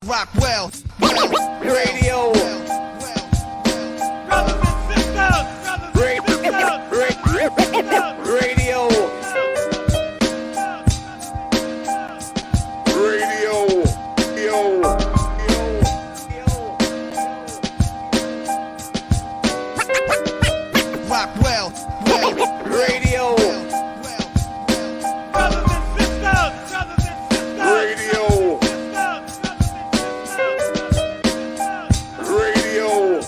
Rockwell, radio. Brothers and sisters, Radio. Rockwell, radio. brothers and sisters, Radio. Radio.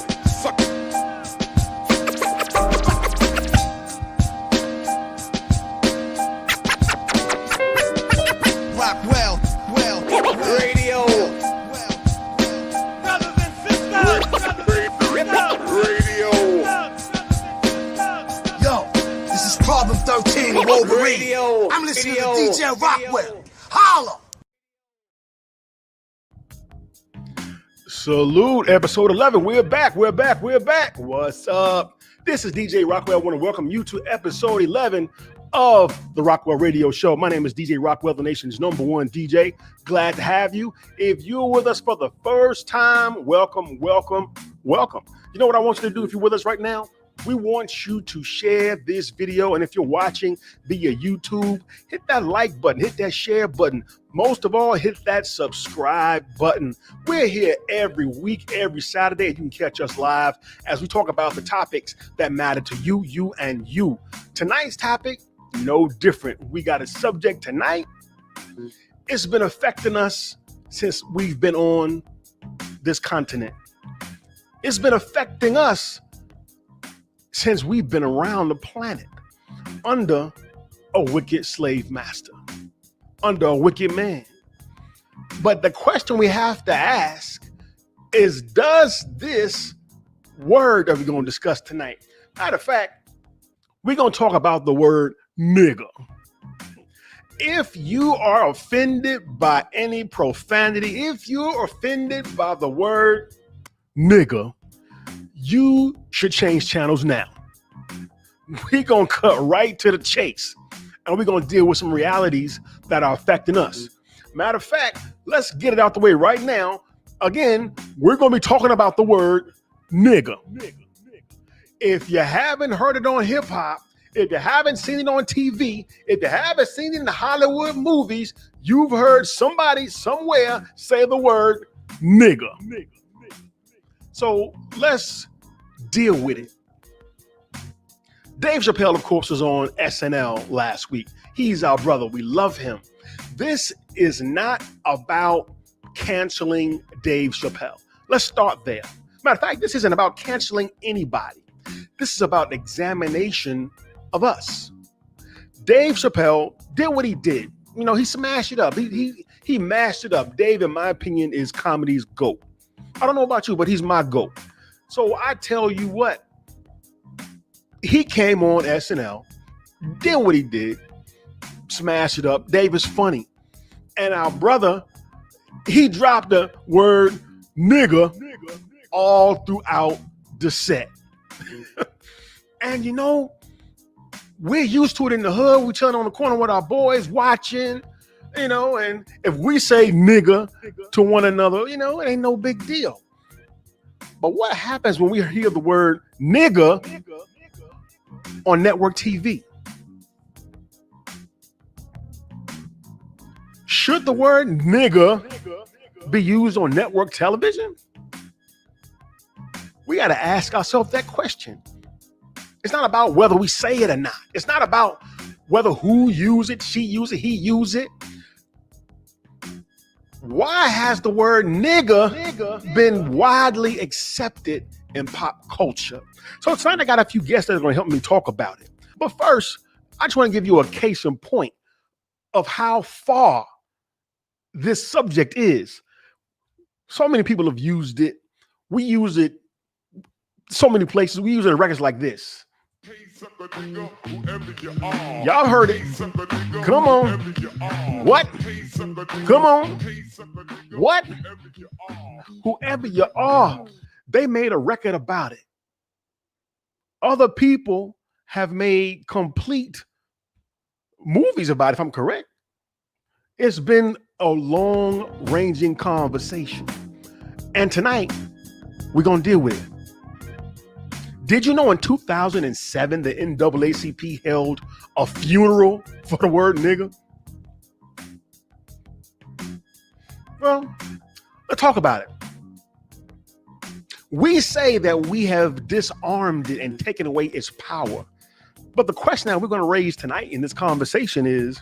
Rockwell, radio. brothers and sisters, Radio. Yo, this is Problem 13 of Wolverine. Radio. I'm listening to Radio. DJ Rockwell. Holla! Salute, episode 11. We're back. What's up? This is DJ Rockwell. I want to welcome you to episode 11 of the Rockwell Radio Show. My name is DJ Rockwell, the nation's #1 DJ. Glad to have you. If you're with us for the first time, welcome. You know what I want you to do if you're with us right now? We want you to share this video. And if you're watching via YouTube, hit that like button, hit that share button. Most of all, hit that subscribe button. We're here every week, every Saturday. You can catch us live as we talk about the topics that matter to you, and you. Tonight's topic, no different. We got a subject tonight. It's been affecting us since we've been on this continent. It's been affecting us since we've been around the planet under a wicked slave master, under a wicked man. But the question we have to ask is, does this word that we're going to discuss tonight, matter of fact, we're going to talk about the word nigger. If you are offended by any profanity, if you're offended by the word nigger, you should change channels now. We're going to cut right to the chase, and we're going to deal with some realities that are affecting us. Matter of fact, let's get it out the way right now. Again, we're going to be talking about the word nigger. If you haven't heard it on hip hop, if you haven't seen it on TV, if you haven't seen it in the Hollywood movies, you've heard somebody somewhere say the word nigger. So let's deal with it. Dave Chappelle, of course, was on SNL last week. He's our brother. We love him. This is not about canceling Dave Chappelle. Let's start there. Matter of fact, this isn't about canceling anybody. This is about examination of us. Dave Chappelle did what he did. You know, he smashed it up. He mashed it up. Dave, in my opinion, is comedy's GOAT. I don't know about you, but he's my GOAT. So I tell you what, he came on SNL, did what he did, smashed it up. Dave is funny. And our brother, he dropped the word nigger all throughout the set. And you know, we're used to it in the hood. We chilling on the corner with our boys watching, you know, and if we say nigger to one another, you know, it ain't no big deal. But what happens when we hear the word nigger on network TV? Should the word nigger be used on network television? We got to ask ourselves that question. It's not about whether we say it or not. It's not about whether who use it, she use it, he use it. Why has the word nigger been widely accepted in pop culture? So tonight I got a few guests that are going to help me talk about it. But first, I just want to give you a case in point of how far this subject is. So many people have used it. We use it so many places. We use it in records like this. Y'all heard it. Come on. What? Come on. What? Whoever you are, they made a record about it. Other people have made complete movies about it, if I'm correct. It's been a long-ranging conversation. And tonight, we're going to deal with it. Did you know in 2007, the NAACP held a funeral for the word nigger? Well, let's talk about it. We say that we have disarmed it and taken away its power. But the question that we're going to raise tonight in this conversation is,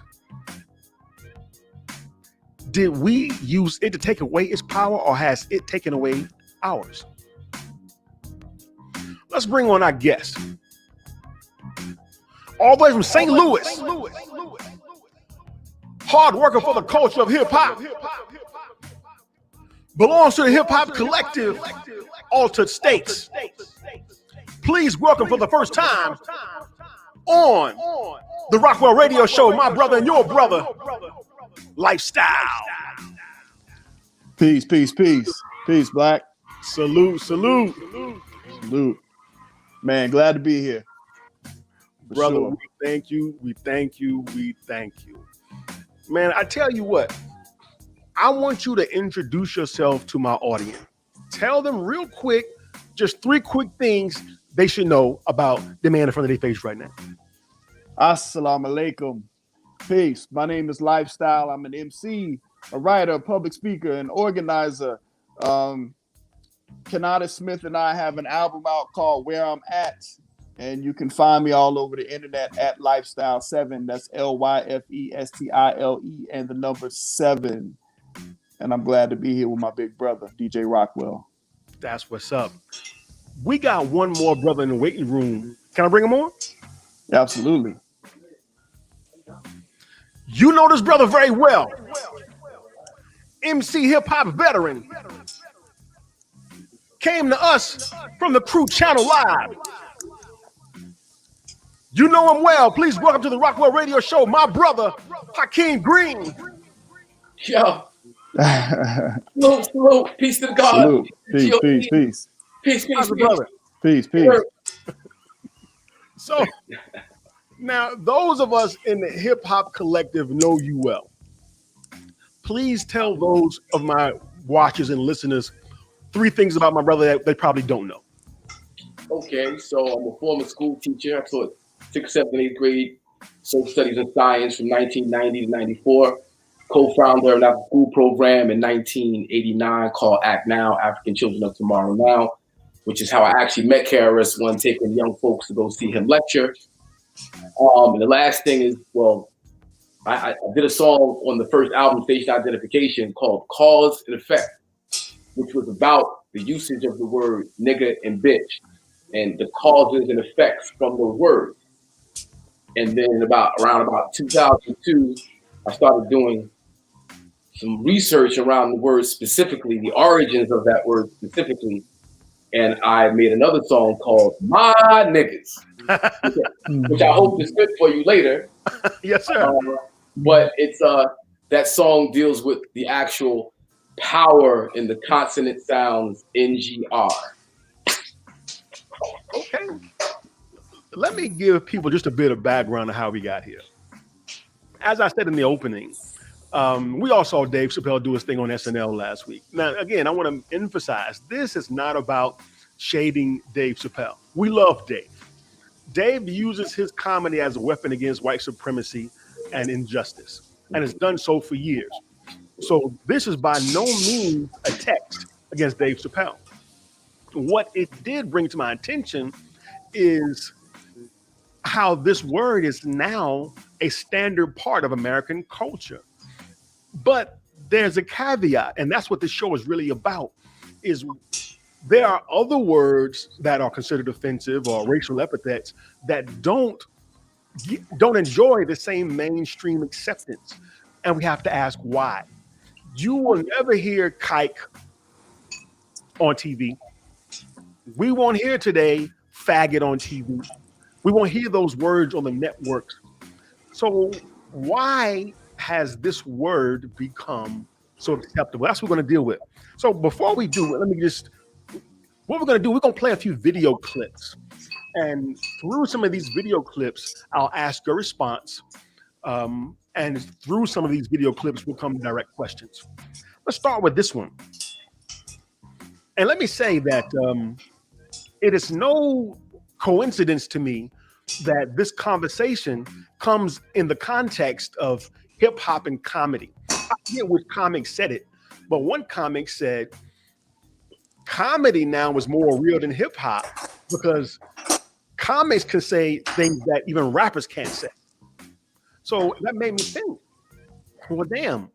did we use it to take away its power, or has it taken away ours? Let's bring on our guest. All the way from St. Louis. Hard worker for the culture of hip hop. Belongs to the hip hop collective, Altered St8s. Please welcome for the first time on the Rockwell Radio Show, my brother and your brother, Lyfestyle. Peace, peace, peace. Peace, Black. Salute, salute. Salute. Man, glad to be here. Brother, sure. We thank you. We thank you. We thank you. Man, I tell you what, I want you to introduce yourself to my audience. Tell them real quick, just 3 quick things they should know about the man in front of their face right now. Assalamu alaikum. Peace. My name is Lyfestyle. I'm an MC, a writer, a public speaker, an organizer. Kanata Smith and I have an album out called Where I'm At, and you can find me all over the internet at Lyfestyle7. That's Lyfestile and the number 7. And I'm glad to be here with my big brother, DJ Rockwell. That's what's up. We got one more brother in the waiting room. Can I bring him on? Absolutely. You know this brother very well. MC hip hop veteran. Came to us from the Crew Channel Live. You know him well. Please welcome to the Rockwell Radio Show, my brother, Hakim Green. Yo. Salute. Peace to the God. Salute. Peace, peace, peace. Peace, brother. Peace, peace. So now those of us in the hip hop collective know you well. Please tell those of my watchers and listeners 3 things about my brother that they probably don't know. Okay, so I'm a former school teacher. I taught 6th, 7th, and 8th grade social studies and science from 1990 to 94. Co-founder of an school program in 1989 called Act Now, African Children of Tomorrow Now, which is how I actually met KRS-One, taking young folks to go see him lecture. And the last thing is, well, I did a song on the first album, Station Identification, called Cause and Effect, which was about the usage of the word nigga and bitch and the causes and effects from those words. And then around about 2002, I started doing some research around the word specifically, the origins of that word specifically. And I made another song called My Niggas, which I hope is good for you later. Yes, sir. But it's that song deals with the actual power in the consonant sounds NGR. Okay. Let me give people just a bit of background on how we got here. As I said in the opening, we all saw Dave Chappelle do his thing on SNL last week. Now, again, I want to emphasize, this is not about shading Dave Chappelle. We love Dave. Dave uses his comedy as a weapon against white supremacy and injustice, and has done so for years. So this is by no means a text against Dave Chappelle. What it did bring to my attention is how this word is now a standard part of American culture. But there's a caveat, and that's what this show is really about, is there are other words that are considered offensive or racial epithets that don't enjoy the same mainstream acceptance. And we have to ask why. You will never hear kike on TV. We won't hear today faggot on TV. We won't hear those words on the networks. So why has this word become so acceptable? That's what we're going to deal with. So before we do it, what we're going to do, we're going to play a few video clips. And through some of these video clips, I'll ask your response. And And through some of these video clips will come direct questions. Let's start with this one. And let me say that it is no coincidence to me that this conversation comes in the context of hip hop and comedy. I forget which comic said it, but one comic said comedy now is more real than hip hop because comics can say things that even rappers can't say. So that made me think, well, damn,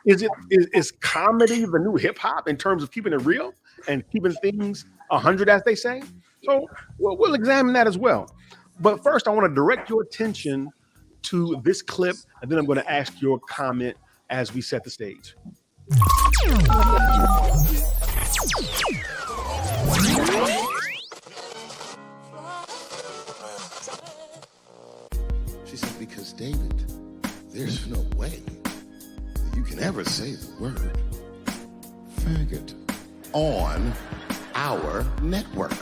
is comedy the new hip hop in terms of keeping it real and keeping things 100, as they say? So we'll examine that as well. But first, I want to direct your attention to this clip, and then I'm going to ask your comment as we set the stage. She said, because David, there's no way you can ever say the word faggot on our network.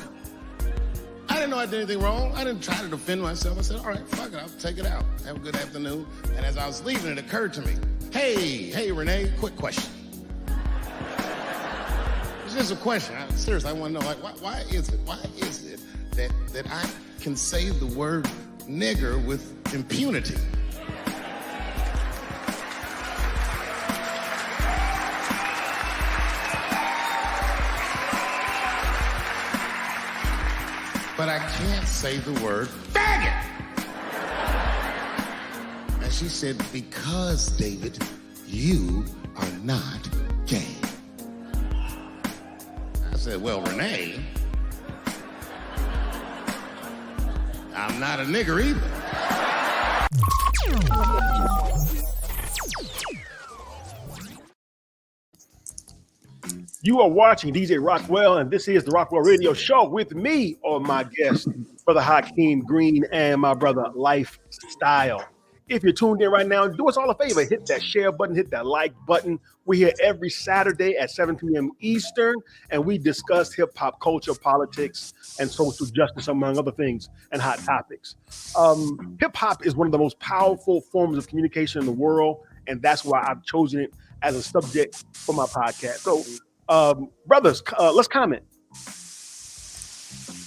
I didn't know I did anything wrong. I didn't try to defend myself. I said, all right, fuck it, I'll take it out. Have a good afternoon. And as I was leaving, it occurred to me, hey, Renee, quick question. It's just a question. Seriously, I want to know, like, why is it that I can say the word nigger with impunity? But I can't say the word faggot. And she said, because, David, you are not gay. I said, well, Renee, I'm not a nigger either. You are watching DJ Rockwell, and this is the Rockwell Radio Show with me or my guest, Brother Hakim Green, and my brother Lyfestile. If you're tuned in right now, do us all a favor. Hit that share button, hit that like button. We're here every Saturday at 7 p.m. Eastern, and we discuss hip-hop culture, politics, and social justice, among other things, and hot topics. Hip-hop is one of the most powerful forms of communication in the world, and that's why I've chosen it as a subject for my podcast. So, brothers, let's comment.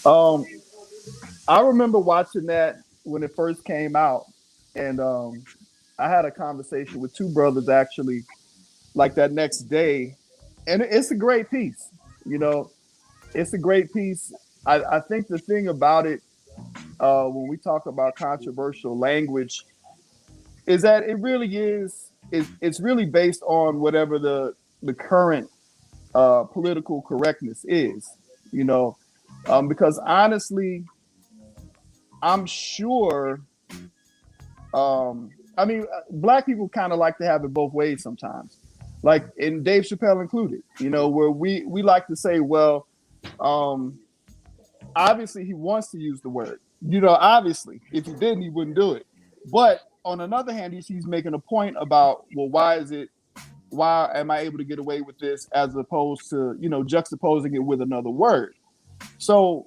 I remember watching that when it first came out, and I had a conversation with two brothers actually, like that next day, and it's a great piece. You know, it's a great piece. I think the thing about it, when we talk about controversial language, is that it really it's really based on whatever the current political correctness is, you know, because honestly, I'm sure, I mean, black people kind of like to have it both ways sometimes, like in Dave Chappelle included, you know, where we like to say, well, obviously he wants to use the word, you know, obviously if he didn't, he wouldn't do it. But on another hand, he's making a point about, well, why am I able to get away with this as opposed to, you know, juxtaposing it with another word? So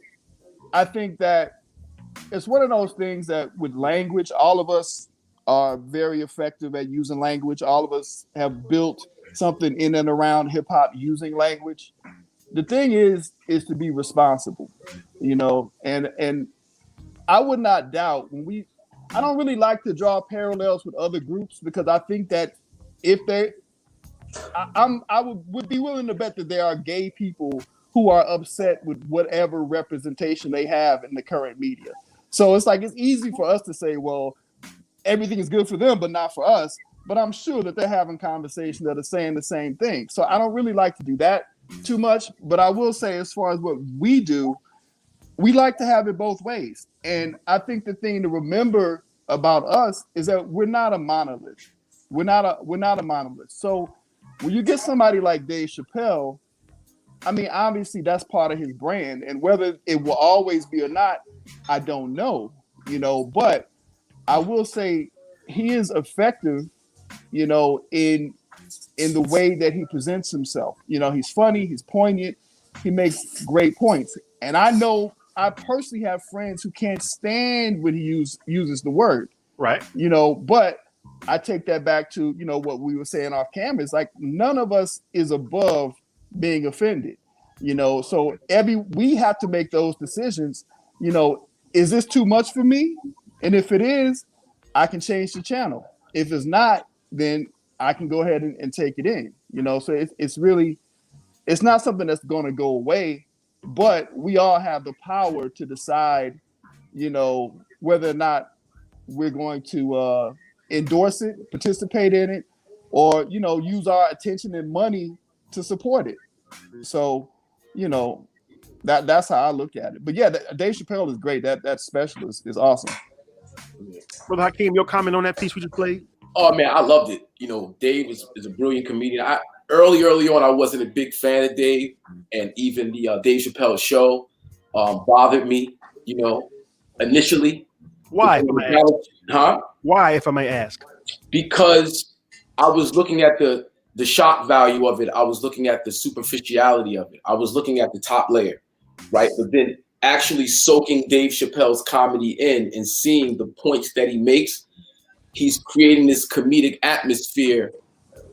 I think that it's one of those things that with language, all of us are very effective at using language. All of us have built something in and around hip hop using language. The thing is to be responsible, you know, and I would not doubt I don't really like to draw parallels with other groups because I think that if I would be willing to bet that there are gay people who are upset with whatever representation they have in the current media. So it's like, it's easy for us to say, well, everything is good for them, but not for us. But I'm sure that they're having conversations that are saying the same thing. So I don't really like to do that too much. But I will say, as far as what we do, we like to have it both ways. And I think the thing to remember about us is that we're not a monolith. We're not a monolith. So when you get somebody like Dave Chappelle, I mean, obviously that's part of his brand, and whether it will always be or not, I don't know, you know, but I will say he is effective, you know, in the way that he presents himself. You know, he's funny, he's poignant, he makes great points. And I know I personally have friends who can't stand when he uses the word. Right. You know, but I take that back to, what we were saying off camera. It's like none of us is above being offended, so we have to make those decisions. Is this too much for me? And if it is, I can change the channel. If it's not, then I can go ahead and take it in, so it's not something that's going to go away, but we all have the power to decide, whether or not we're going to endorse it, participate in it, or, use our attention and money to support it. So, that's how I look at it. But yeah, Dave Chappelle is great. That special is awesome. Brother Hakim, your comment on that piece we just played? Oh man, I loved it. Dave is a brilliant comedian. Early on, I wasn't a big fan of Dave, and even the Dave Chappelle show bothered me. Initially. Why? Why, if I may ask? Because I was looking at the shock value of it. I was looking at the superficiality of it. I was looking at the top layer, right? But then actually soaking Dave Chappelle's comedy in and seeing the points that he makes, he's creating this comedic atmosphere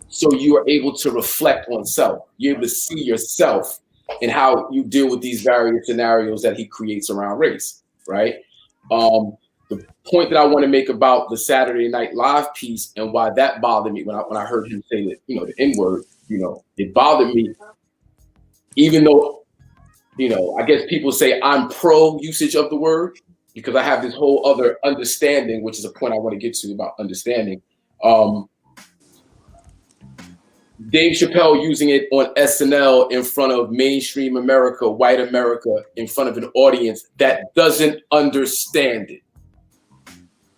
so you are able to reflect on self. You're able to see yourself and how you deal with these various scenarios that he creates around race, right? The point that I want to make about the Saturday Night Live piece and why that bothered me when I heard him say that, the N-word, it bothered me, even though, I guess people say I'm pro usage of the word because I have this whole other understanding, which is a point I want to get to about understanding. Dave Chappelle using it on SNL in front of mainstream America, white America, in front of an audience that doesn't understand it.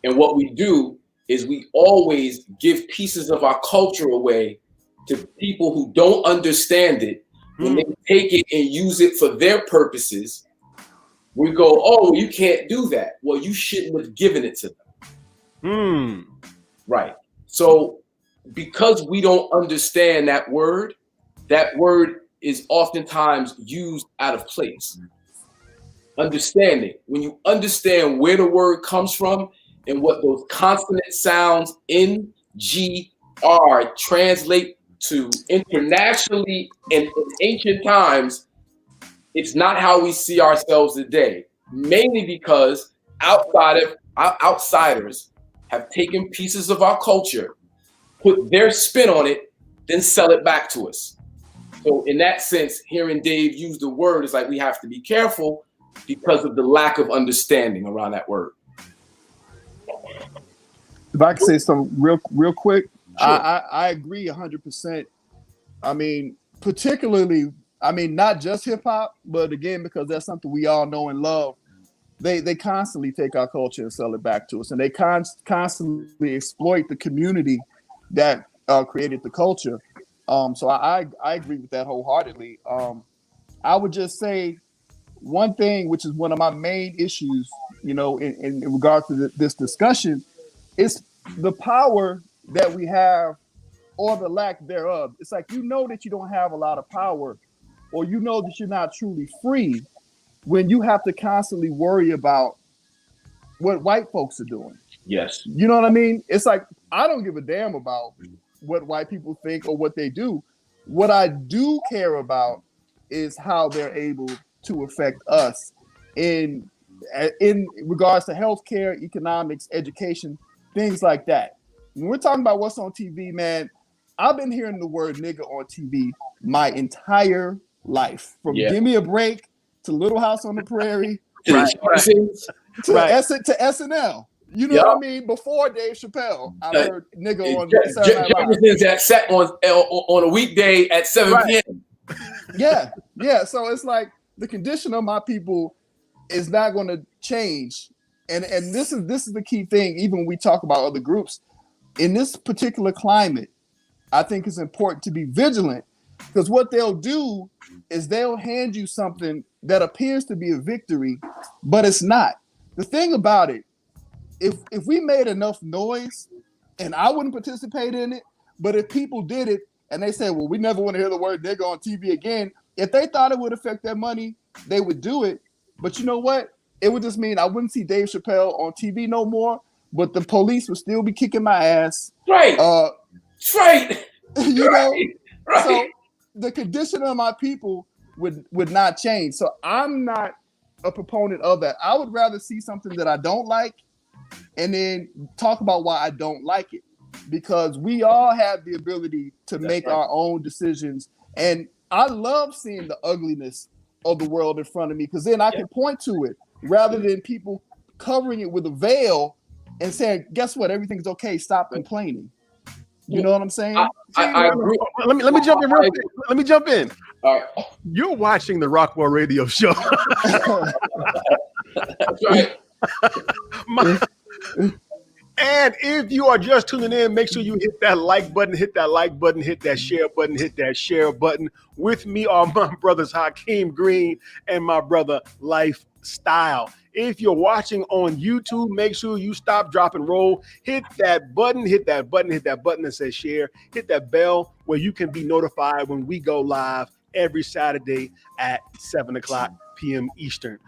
And what we do is we always give pieces of our culture away to people who don't understand it. When they take it and use it for their purposes, we go, oh, you can't do that. Well, you shouldn't have given it to them. Right. So because we don't understand that word is oftentimes used out of place. Understanding. When you understand where the word comes from and what those consonant sounds N, G, R translate to internationally and in ancient times, it's not how we see ourselves today. Mainly because outsiders have taken pieces of our culture, put their spin on it, then sell it back to us. So in that sense, hearing Dave use the word is like we have to be careful because of the lack of understanding around that word. If I can say something real quick, Sure. I agree 100%. I mean, particularly, not just hip hop, but again, because that's something we all know and love. They constantly take our culture and sell it back to us, and they constantly exploit the community that created the culture. So I agree with that wholeheartedly. I would just say one thing, which is one of my main issues, in regard to this discussion, is the power that we have or the lack thereof. It's like, that you don't have a lot of power, or that you're not truly free when you have to constantly worry about what white folks are doing. Yes. You know what I mean? It's like, I don't give a damn about what white people think or what they do. What I do care about is how they're able to affect us in regards to healthcare, economics, education, things like that. When we're talking about what's on TV, man, I've been hearing the word nigger on TV my entire life. From Give Me a Break to Little House on the Prairie to SNL. You know what I mean? Before Dave Chappelle, I heard nigger on Saturday Night Live. Jefferson's at set on a weekday at 7 p.m. Yeah. So it's like the condition of my people is not going to change. And this is the key thing, even when we talk about other groups. In this particular climate, I think it's important to be vigilant, because what they'll do is they'll hand you something that appears to be a victory, but it's not. The thing about it, if we made enough noise, and I wouldn't participate in it, but if people did it and they said, well, we never want to hear the word nigga on TV again, if they thought it would affect their money, they would do it. But you know what? It would just mean I wouldn't see Dave Chappelle on TV no more, but the police would still be kicking my ass. Right. Right. You know, Right. so the condition of my people would not change. So I'm not a proponent of that. I would rather see something that I don't like and then talk about why I don't like it, because we all have the ability to make our own decisions. And I love seeing the ugliness of the world in front of me, because then I can point to it rather than people covering it with a veil and saying, guess what? Everything's okay. Stop complaining. You know what I'm saying? I agree. Let me jump in real quick. Let me jump in. All right. You're watching the Rockwell Radio Show. That's right. And if you are just tuning in, make sure you hit that like button, hit that like button, hit that share button, hit that share button. With me are my brothers Hakim Green and my brother Lyfestile. If you're watching on YouTube, make sure you stop, drop, and roll. Hit that button, hit that button, hit that button that says share. Hit that bell where you can be notified when we go live every Saturday at 7 o'clock p.m. Eastern.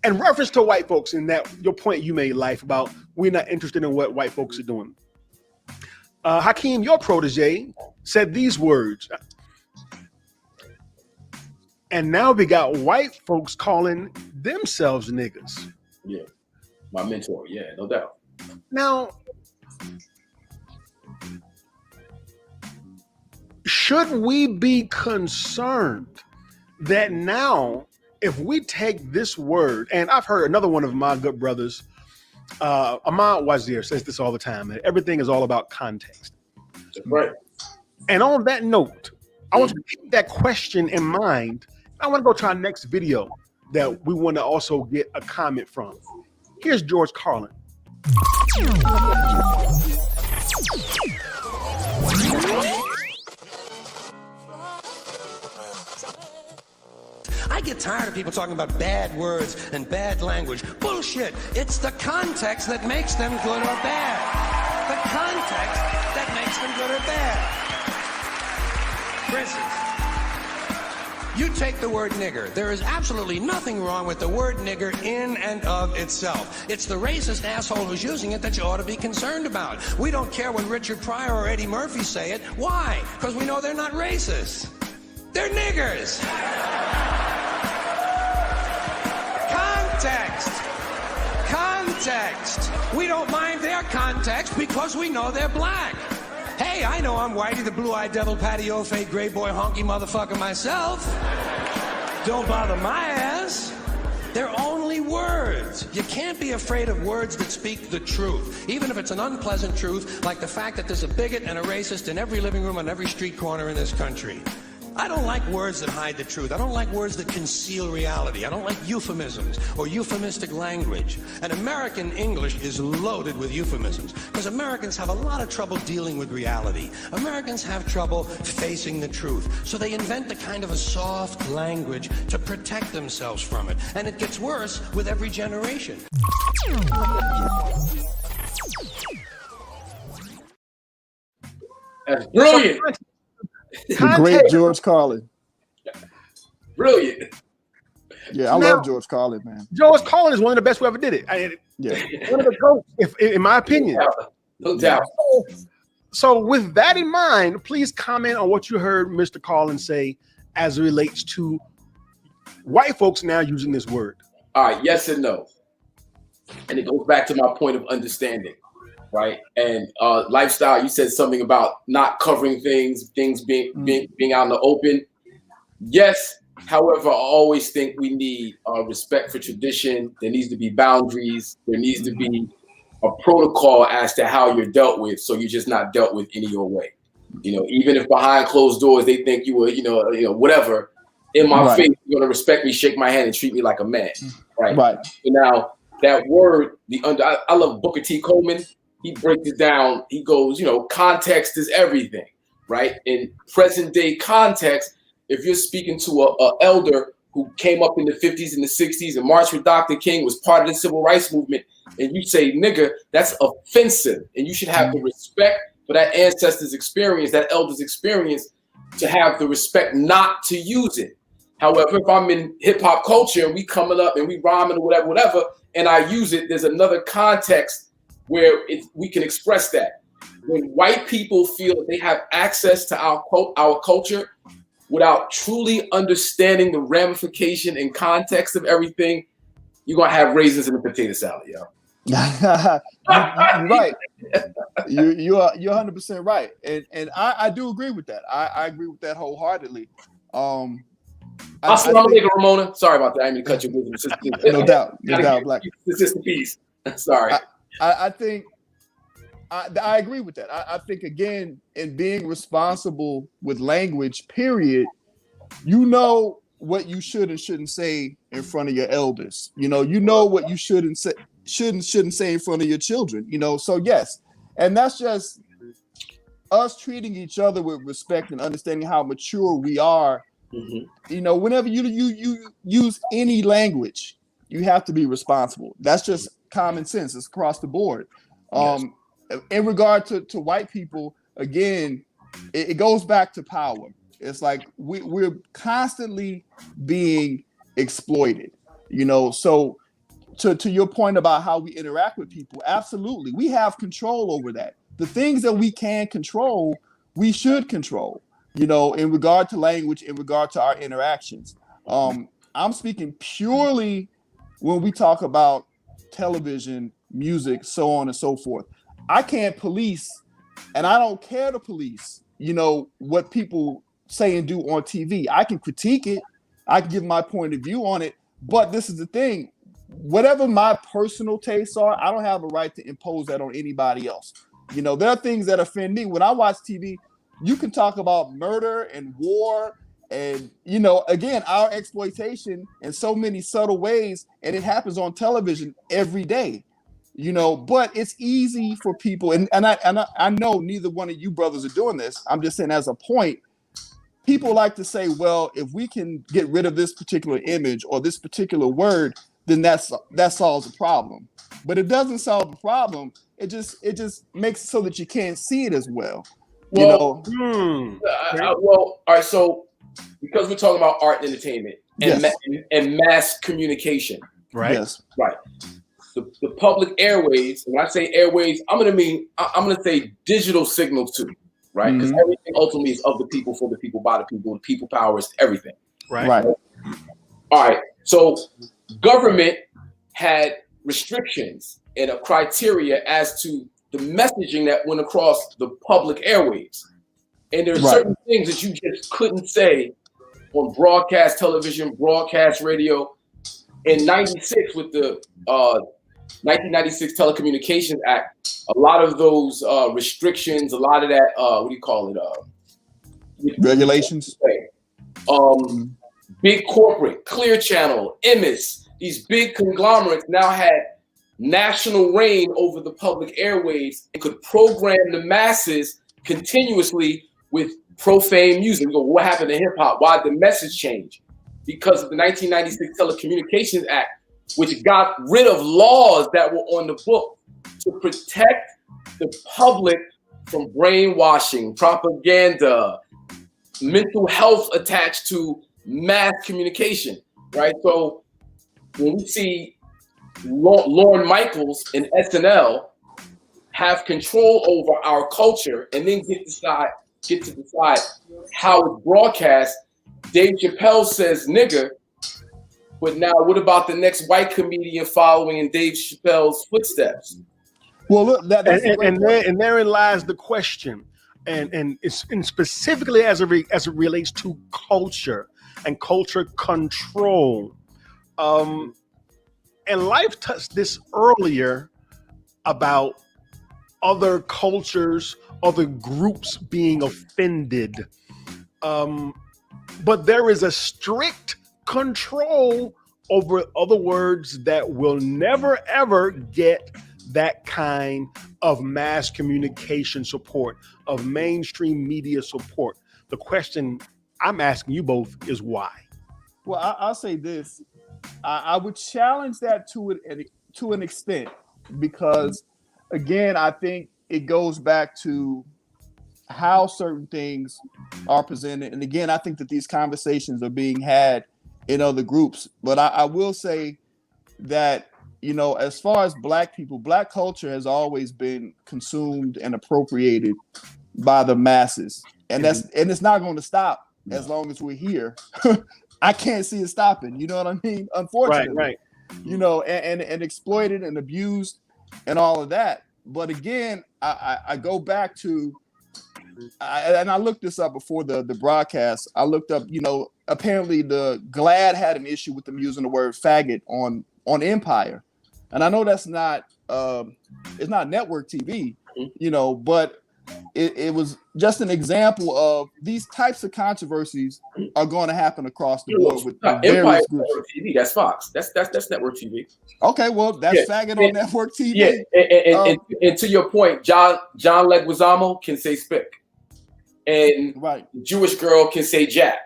And reference to white folks in that your point you made, Life, about we're not interested in what white folks are doing. Hakim, your protege, said these words. And now we got white folks calling themselves niggas. Yeah. My mentor. Yeah, no doubt. Now, should we be concerned that now, if we take this word, and I've heard another one of my good brothers, Ahmad Wazir, says this all the time, that everything is all about context. That's right. And on that note, I want to keep that question in mind. I want to go to our next video that we want to also get a comment from. Here's George Carlin. I get tired of people talking about bad words and bad language. Bullshit. It's the context that makes them good or bad. The context that makes them good or bad. For instance, you take the word nigger. There is absolutely nothing wrong with the word nigger in and of itself. It's the racist asshole who's using it that you ought to be concerned about. We don't care when Richard Pryor or Eddie Murphy say it. Why? Because we know they're not racist. They're niggers. Context. We don't mind their context because we know they're black. Hey, I know I'm Whitey, the blue-eyed devil, patio fade, gray boy, honky motherfucker myself. Don't bother my ass. They're only words. You can't be afraid of words that speak the truth, even if it's an unpleasant truth, like the fact that there's a bigot and a racist in every living room on every street corner in this country. I don't like words that hide the truth. I don't like words that conceal reality. I don't like euphemisms or euphemistic language. And American English is loaded with euphemisms because Americans have a lot of trouble dealing with reality. Americans have trouble facing the truth. So they invent a kind of a soft language to protect themselves from it. And it gets worse with every generation. That's brilliant. The great George Carlin. Brilliant. Yeah, I love George Carlin, man. George Carlin is one of the best who ever did it. One of the GOATs, in my opinion. No doubt. So with that in mind, please comment on what you heard Mr. Carlin say as it relates to white folks now using this word. All right, yes and no. And it goes back to my point of understanding, right? And lifestyle, you said something about not covering things being out in the open. Yes, however, I always think we need respect for tradition. There needs to be boundaries. There needs to be a protocol as to how you're dealt with, so you're just not dealt with any your way. You know, even if behind closed doors they think you were, whatever, in my face, you're gonna respect me, shake my hand, and treat me like a man, right? Right. So now that word, I love Booker T. Coleman. He breaks it down. He goes, context is everything, right? In present day context, if you're speaking to a elder who came up in the 50s and the 60s and marched with Dr. King, was part of the civil rights movement, and you say nigger, that's offensive. And you should have the respect for that ancestor's experience, that elder's experience, to have the respect not to use it. However, if I'm in hip hop culture and we coming up and we rhyming or whatever, and I use it, there's another context where we can express that. When white people feel that they have access to our culture without truly understanding the ramification and context of everything, you're gonna have raisins in a potato salad, yo. You're right. You're 100% right, and I do agree with that. I agree with that wholeheartedly. Assalamu alaikum, Ramona. Sorry about that. I didn't mean to cut you with no doubt, Black. Sister peace. Sorry. I think I agree with that. I think again, in being responsible with language, period, you know what you should and shouldn't say in front of your elders. You know what you shouldn't say in front of your children. So yes, and that's just us treating each other with respect and understanding how mature we are. Mm-hmm. Whenever you use any language, you have to be responsible. That's just common sense. It's across the board. Yes. In regard to white people, again, it goes back to power. It's like we're constantly being exploited, So to your point about how we interact with people, absolutely, we have control over that. The things that we can control, we should control. In regard to language, in regard to our interactions. I'm speaking purely when we talk about television, music, so on and so forth. I can't police, and I don't care to police, what people say and do on TV. I can critique it. I can give my point of view on it. But this is the thing. Whatever my personal tastes are, I don't have a right to impose that on anybody else. There are things that offend me. When I watch TV, you can talk about murder and war and, again, our exploitation in so many subtle ways, and it happens on television every day, but it's easy for people. And I know neither one of you brothers are doing this. I'm just saying as a point, people like to say, well, if we can get rid of this particular image or this particular word, then that solves the problem. But it doesn't solve the problem. It just makes it so that you can't see it as well. Well, all right. So, because we're talking about art and entertainment and, yes. and mass communication, right? Yes, right. The public airways. When I say airways, I'm gonna say digital signal too, right? Because everything ultimately is of the people, for the people, by the people. The people power is everything, right. All right. So, government had restrictions and a criteria as to the messaging that went across the public airwaves. And there are certain things that you just couldn't say on broadcast television, broadcast radio. In 96, with the 1996 Telecommunications Act, a lot of those restrictions, a lot of that, what do you call it? Regulations. Big corporate, Clear Channel, Emmis, these big conglomerates now had national reign over the public airwaves and could program the masses continuously with profane music. We go, what happened to hip hop? Why did the message change? Because of the 1996 Telecommunications Act, which got rid of laws that were on the book to protect the public from brainwashing, propaganda, mental health attached to mass communication, right? So when we see Lorne Michaels and SNL have control over our culture and then get to decide how it's broadcast. Dave Chappelle says nigger, but now what about the next white comedian following in Dave Chappelle's footsteps? Well, look, and therein lies the question, and specifically as it relates to culture and culture control. And Life touched this earlier about other cultures, other groups being offended. But there is a strict control over other words that will never, ever get that kind of mass communication support, of mainstream media support. The question I'm asking you both is why? Well, I'll say this. I would challenge that to an extent, because, again, I think it goes back to how certain things are presented. And again, I think that these conversations are being had in other groups. But I will say that, you know, as far as Black people, Black culture has always been consumed and appropriated by the masses. And it's not going to stop as long as we're here. I can't see it stopping. You know what I mean? Unfortunately, Right. You know, and exploited and abused and all of that. But again, I go back to, and I looked this up before the broadcast. I looked up, you know, apparently the GLAAD had an issue with them using the word faggot on Empire. And I know that's not, it's not network TV, you know, but it was just an example of these types of controversies are going to happen across the board with various groups. Network TV, that's Fox. That's network TV. Okay, well, that's faggot on network TV. Yeah, and to your point, John Leguizamo can say spick, and the Jewish girl can say jack.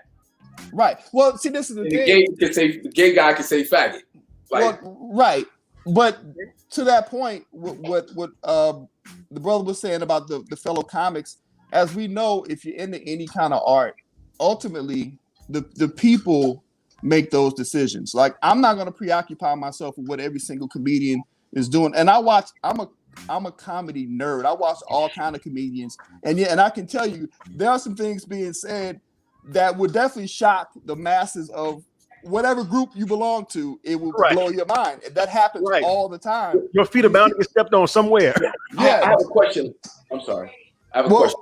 Right. Well, see, this is the thing. The gay guy can say faggot. Like, right. But to that point, what the brother was saying about the fellow comics, as we know, if you're into any kind of art, ultimately the people make those decisions. Like, I'm not going to preoccupy myself with what every single comedian is doing. And I'm a comedy nerd. I watch all kind of comedians, and I can tell you there are some things being said that would definitely shock the masses of whatever group you belong to. It will blow your mind. That happens all the time. Your feet are bound to get stepped on somewhere. Yeah. I have a question. I'm sorry. I have a question.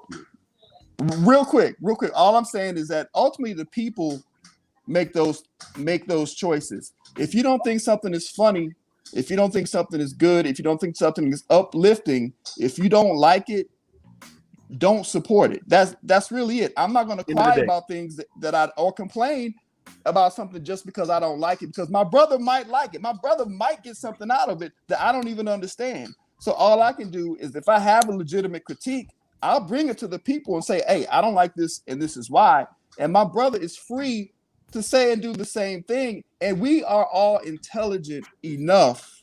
Real quick. All I'm saying is that ultimately the people make those choices. If you don't think something is funny, if you don't think something is good, if you don't think something is uplifting, if you don't like it, don't support it. That's really it. I'm not going to cry about things or complain about something just because I don't like it, because my brother might like it. My brother might get something out of it that I don't even understand. So all I can do is, if I have a legitimate critique, I'll bring it to the people and say, hey, I don't like this, and this is why. And my brother is free to say and do the same thing. And we are all intelligent enough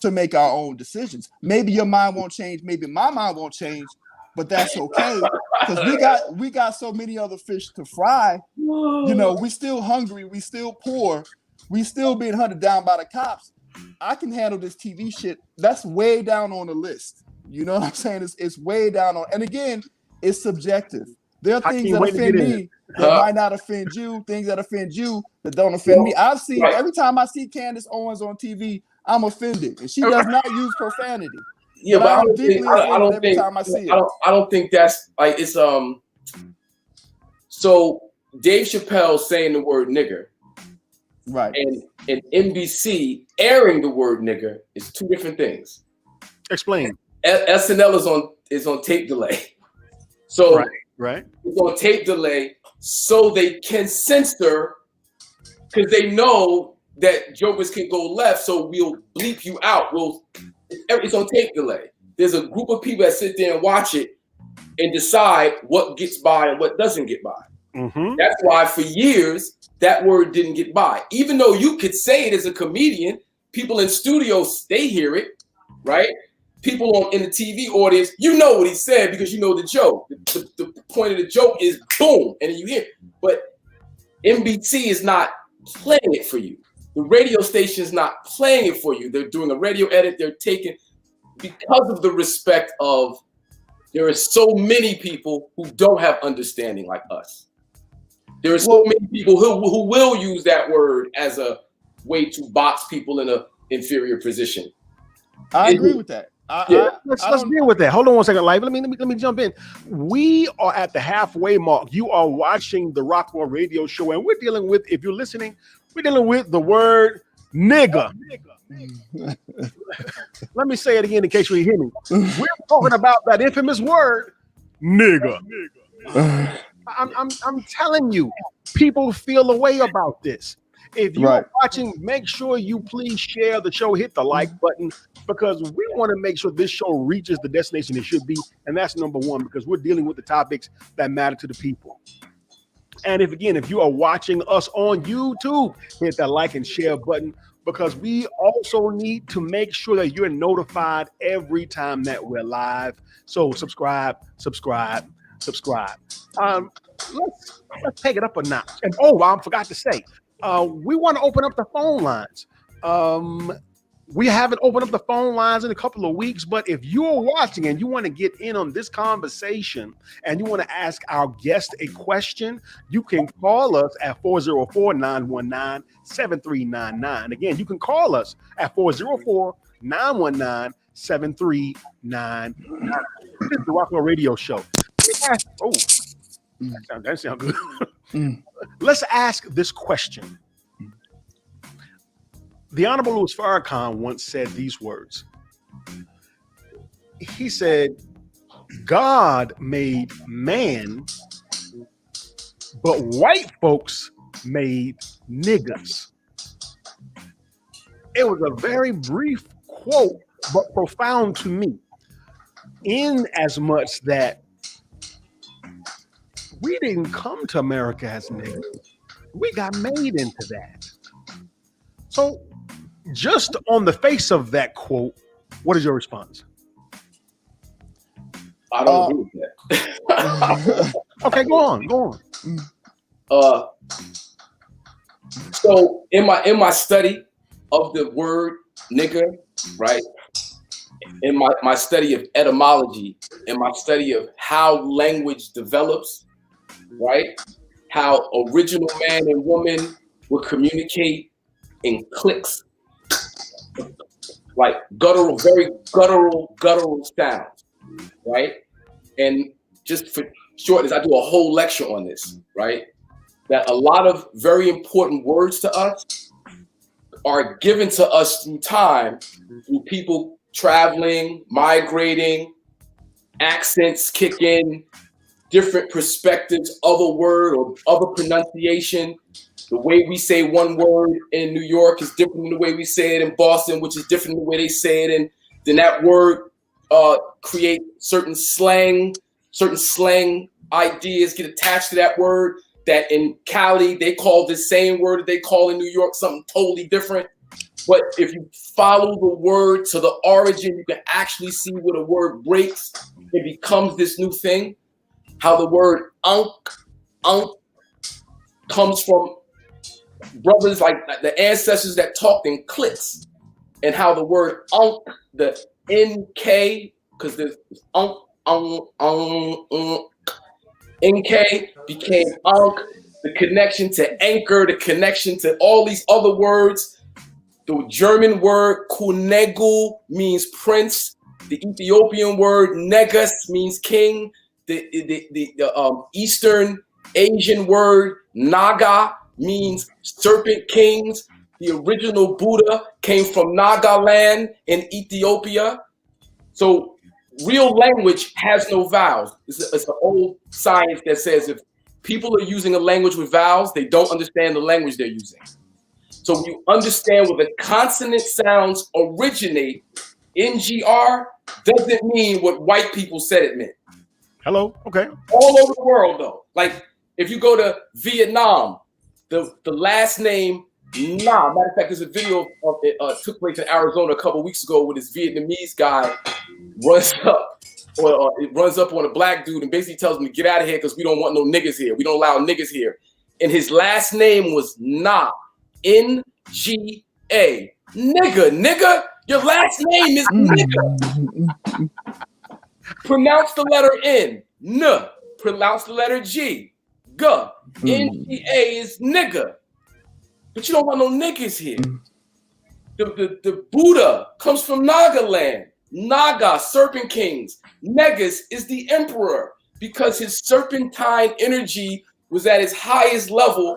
to make our own decisions. Maybe your mind won't change. Maybe my mind won't change, but that's okay, because we got so many other fish to fry. You know, we still hungry, we still poor, we still being hunted down by the cops. I can handle this TV shit. That's way down on the list. You know what I'm saying? It's way down on. And again, it's subjective. There are things that offend me that might not offend you. Things that offend you that don't offend me. I've seen every time I see Candace Owens on TV, I'm offended, and she does not use profanity. Yeah, but I don't think that's like it's So Dave Chappelle saying the word nigger, right, and NBC airing the word nigger is two different things. Explain. SNL is on tape delay, so right, it's on tape delay so they can censor, because they know that jokers can go left, so we'll bleep you out. It's on tape delay. There's a group of people that sit there and watch it and decide what gets by and what doesn't get by. Mm-hmm. That's why for years that word didn't get by. Even though you could say it as a comedian, people in studios, they hear it, right? People in the TV audience, you know what he said because you know the joke. The point of the joke is boom, and then you hear it. But NBC is not playing it for you. The radio station is not playing it for you. They're doing a radio edit. They're taking, because of the respect of, there are so many people who don't have understanding like us. There are so many people who will use that word as a way to box people in an inferior position. I agree with that. Let's deal with that. Hold on one second, Live. Let me jump in. We are at the halfway mark. You are watching the Rockwell Radio Show, and we're dealing with, if you're listening, we're dealing with the word nigger. Let me say it again in case you hear me. We're talking about that infamous word, nigger. I'm telling you, people feel a way about this. If you're watching, make sure you please share the show, hit the like button, because we want to make sure this show reaches the destination it should be. And that's number one, because we're dealing with the topics that matter to the people. And if you are watching us on YouTube, hit that like and share button, because we also need to make sure that you're notified every time that we're live. So subscribe, subscribe. Let's take it up a notch. And I forgot to say, we want to open up the phone lines. We haven't opened up the phone lines in a couple of weeks, but if you're watching and you want to get in on this conversation and you want to ask our guest a question, you can call us at 404-919-7399. Again, you can call us at 404-919-7399. This is the Rockwell Radio Show. That sounds good. Let's ask this question. The Honorable Louis Farrakhan once said these words. He said, God made man, but white folks made niggas. It was a very brief quote, but profound to me, in as much that we didn't come to America as niggas. We got made into that. So, just on the face of that quote, what is your response? I don't agree with that. Okay, go on. So in my study of the word nigger, right? In my study of etymology, in my study of how language develops, right? How original man and woman would communicate in cliques, like very guttural sounds, right? And just for shortness, I do a whole lecture on this, right? That a lot of very important words to us are given to us through time, through people traveling, migrating, accents kick in, different perspectives, other word or other pronunciation. The way we say one word in New York is different than the way we say it in Boston, which is different than the way they say it. And then that word create certain slang ideas get attached to that word that in Cali, they call the same word that they call in New York something totally different. But if you follow the word to the origin, you can actually see where the word breaks. It becomes this new thing. How the word unk comes from brothers like the ancestors that talked in cliques, and how the word unk, the NK, because there's NK became unk, the connection to anchor, the connection to all these other words. The German word kunegu means prince. The Ethiopian word negus means king. The Eastern Asian word Naga means serpent kings. The original Buddha came from Nagaland in Ethiopia. So real language has no vowels. It's an old science that says if people are using a language with vowels, they don't understand the language they're using. So when you understand where the consonant sounds originate, NGR doesn't mean what white people said it meant. Hello, okay. All over the world, though. Like if you go to Vietnam, the last name Nam. Matter of fact, there's a video of it took place in Arizona a couple weeks ago where this Vietnamese guy runs up on a black dude and basically tells him to get out of here because we don't want no niggas here. We don't allow niggas here. And his last name was Na, N-G-A. Nigga, your last name is nigga. Pronounce the letter N. N. Pronounce the letter G. G. N-G-A is nigga. But you don't want no niggas here. The Buddha comes from Nagaland. Naga, serpent kings. Negus is the emperor because his serpentine energy was at its highest level,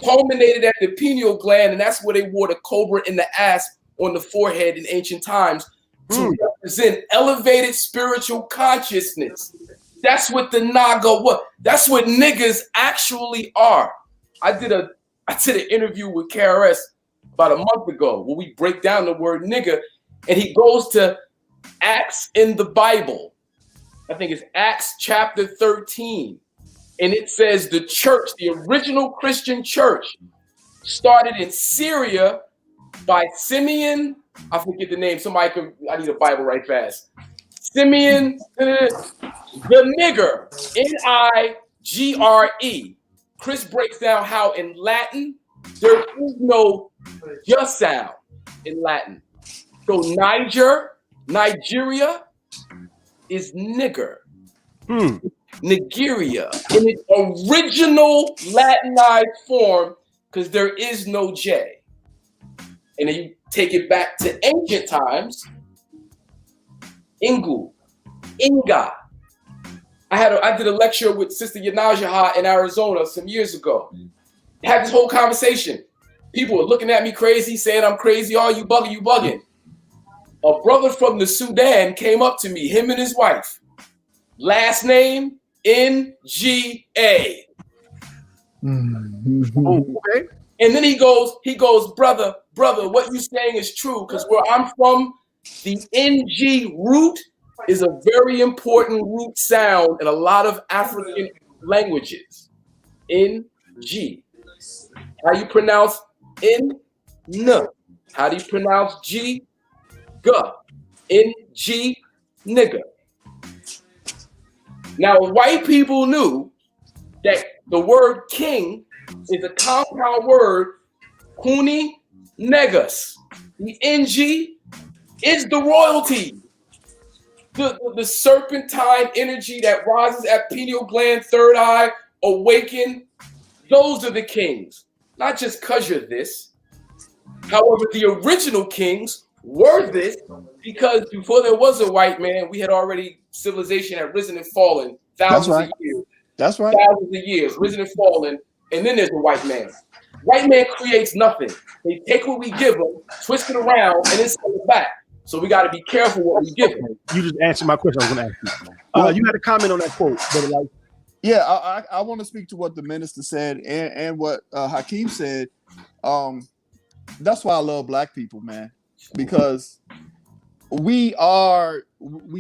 culminated at the pineal gland, and that's where they wore the cobra in the asp on the forehead in ancient times to represent elevated spiritual consciousness. That's what the Naga was. That's what niggas actually are. I did an interview with KRS about a month ago where we break down the word nigga, and he goes to Acts in the Bible. I think it's Acts chapter 13. And it says the church, the original Christian church, started in Syria by Simeon. I forget the name. I need a Bible right fast. Simeon, the nigger, Nigre. Chris breaks down how in Latin there is no just sound in Latin. So Nigeria is nigger. Nigeria in its original Latinized form, because there is no J. And then you take it back to ancient times. Ingu, Inga. I did a lecture with Sister Yanajaha in Arizona some years ago. Had this whole conversation. People were looking at me crazy, saying I'm crazy. Oh, you bugging, you bugging. A brother from the Sudan came up to me, him and his wife. Last name, Nga. Okay. And then he goes, brother, what you saying is true, because where I'm from, the NG root is a very important root sound in a lot of African languages. NG. How you pronounce N? N. How do you pronounce G? G. NG, nigger. Now, white people knew that the word king is a compound word, kuni negus. The NG is the royalty. The serpentine energy that rises at pineal gland, third eye, awaken. Those are the kings. Not just because you're this. However, the original kings were this because before there was a white man, we had already, civilization had risen and fallen thousands of years. That's right. Thousands of years, risen and fallen, and then there's a white man. White man creates nothing. They take what we give them, twist it around, and then send it back. So we got to be careful what we give them. You just answered my question. I was going to ask you. You had a comment on that quote, but like, yeah, I want to speak to what the minister said and what Hakim said. That's why I love black people, man, because we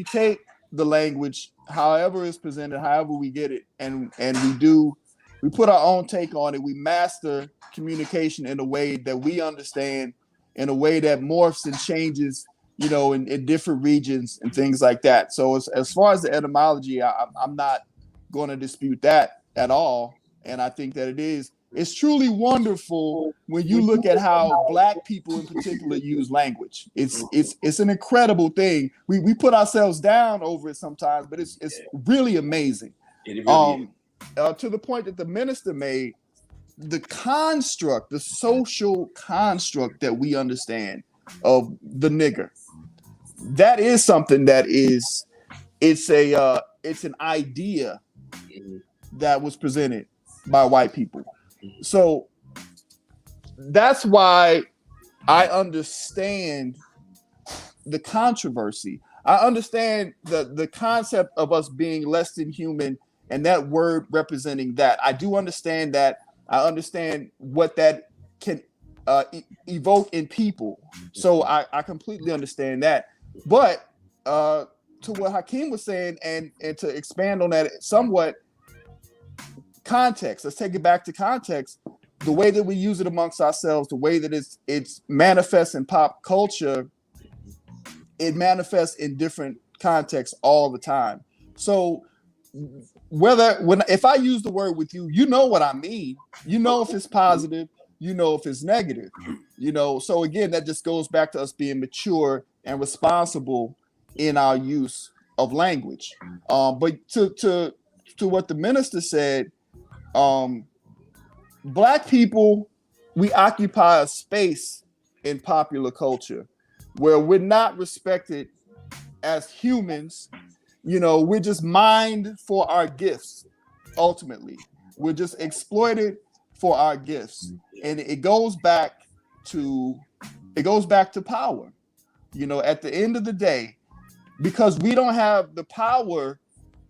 take the language however it's presented, however we get it, and we put our own take on it. We master communication in a way that we understand, in a way that morphs and changes, you know, in different regions and things like that. So as far as the etymology, I'm not going to dispute that at all. And I think that it's truly wonderful when you look at how black people in particular use language. It's an incredible thing. We put ourselves down over it sometimes, but it's really amazing. It really is. To the point that the minister made, the construct, the social construct that we understand of the nigger, that is something that it's an idea that was presented by white people. So that's why I understand the controversy. I understand the concept of us being less than human and that word representing that. I do understand that. I understand what that can evoke in people. So I completely understand that. But to what Hakim was saying, and to expand on that somewhat, context. Let's take it back to context. The way that we use it amongst ourselves, the way that it's manifests in pop culture, it manifests in different contexts all the time. So if I use the word with you, you know what I mean. You know if it's positive, you know if it's negative. You know, so again, that just goes back to us being mature and responsible in our use of language. But to what the minister said, black people, we occupy a space in popular culture where we're not respected as humans. You know, we're just mined for our gifts. Ultimately, we're just exploited for our gifts, and it goes back to power. You know, at the end of the day, because we don't have the power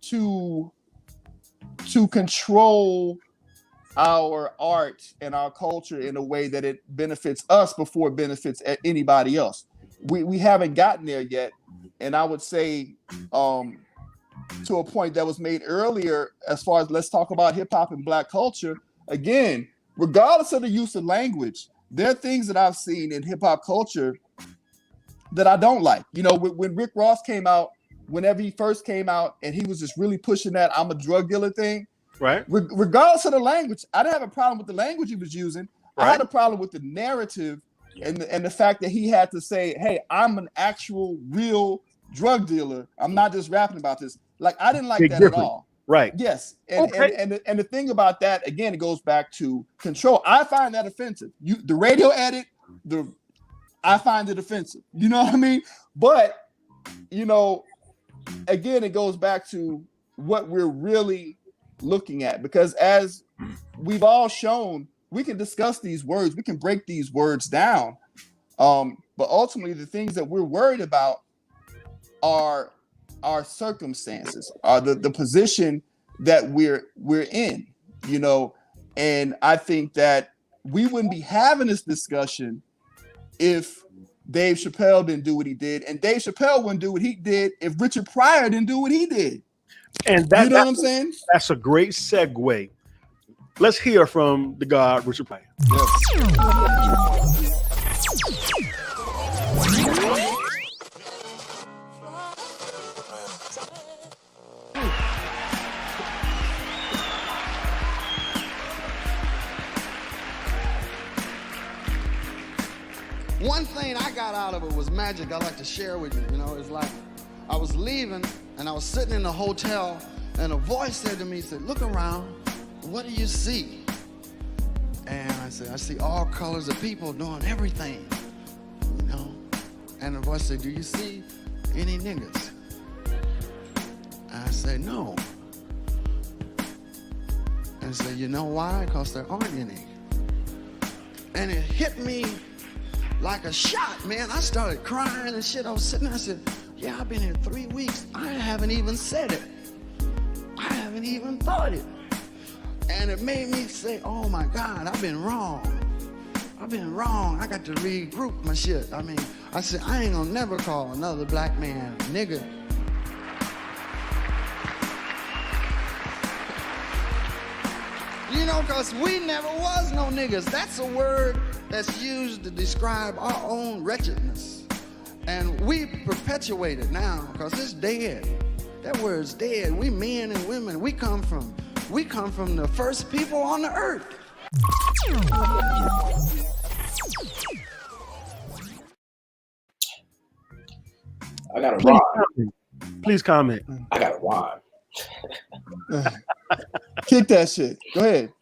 to control our art and our culture in a way that it benefits us before it benefits anybody else. We haven't gotten there yet. And I would say to a point that was made earlier, as far as let's talk about hip hop and black culture, again, regardless of the use of language, there are things that I've seen in hip hop culture that I don't like. You know, when Rick Ross came out whenever he first came out and he was just really pushing that I'm a drug dealer thing. Right. Regardless of the language, I didn't have a problem with the language he was using. Right. I had a problem with the narrative and the fact that he had to say, hey, I'm an actual real drug dealer. I'm not just rapping about this. Like, I didn't like that at all. Right. Yes. And the thing about that, again, it goes back to control. I find that offensive. The radio edit, I find it offensive. You know what I mean? But, you know, again, it goes back to what we're really looking at, because as we've all shown, we can discuss these words, we can break these words down, but ultimately the things that we're worried about are our circumstances, are the position that we're in, you know. And I think that we wouldn't be having this discussion if Dave Chappelle didn't do what he did, and Dave Chappelle wouldn't do what he did if Richard Pryor didn't do what he did. And that, you know what I'm saying? That's a great segue. Let's hear from the God, Richard Pryor. One thing I got out of it was magic I'd like to share with you. You know, it's like I was leaving and I was sitting in the hotel and a voice said to me, said, look around, what do you see? And I said, I see all colors of people doing everything, you know. And the voice said, do you see any niggas? I said, no. And I said, you know why? Because there aren't any. And it hit me like a shot, man. I started crying and shit. I was sitting there, I said, yeah, I've been here 3 weeks. I haven't even said it. I haven't even thought it. And it made me say, oh my God, I've been wrong. I've been wrong. I got to regroup my shit. I mean, I said, I ain't gonna never call another black man nigga. You know, because we never was no niggas. That's a word that's used to describe our own wretchedness. And we perpetuate it now because it's dead. That word's dead. We men and women, we come from the first people on the earth. I got a rhyme. Please comment. I got a rhyme. Kick that shit. Go ahead.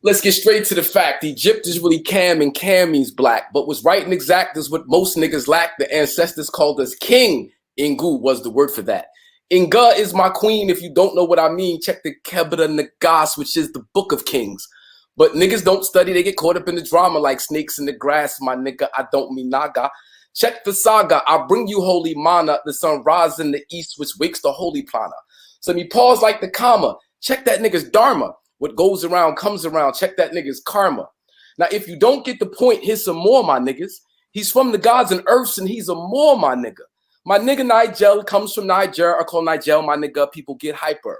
Let's get straight to the fact. Egypt is really Cam and Cam means black, but what's right and exact is what most niggas lack. The ancestors called us king. Ingu was the word for that. Inga is my queen. If you don't know what I mean, check the Kebra Nagas, which is the book of kings. But niggas don't study. They get caught up in the drama like snakes in the grass. My nigga, I don't mean naga. Check the saga. I bring you holy mana. The sun rises in the east, which wakes the holy plana. So me pause like the comma. Check that nigga's dharma. What goes around comes around. Check that nigga's karma. Now, if you don't get the point, here's some more, my niggas. He's from the gods and earths, and he's a more, my nigga. My nigga Nigel comes from Niger. I call Nigel my nigga. People get hyper.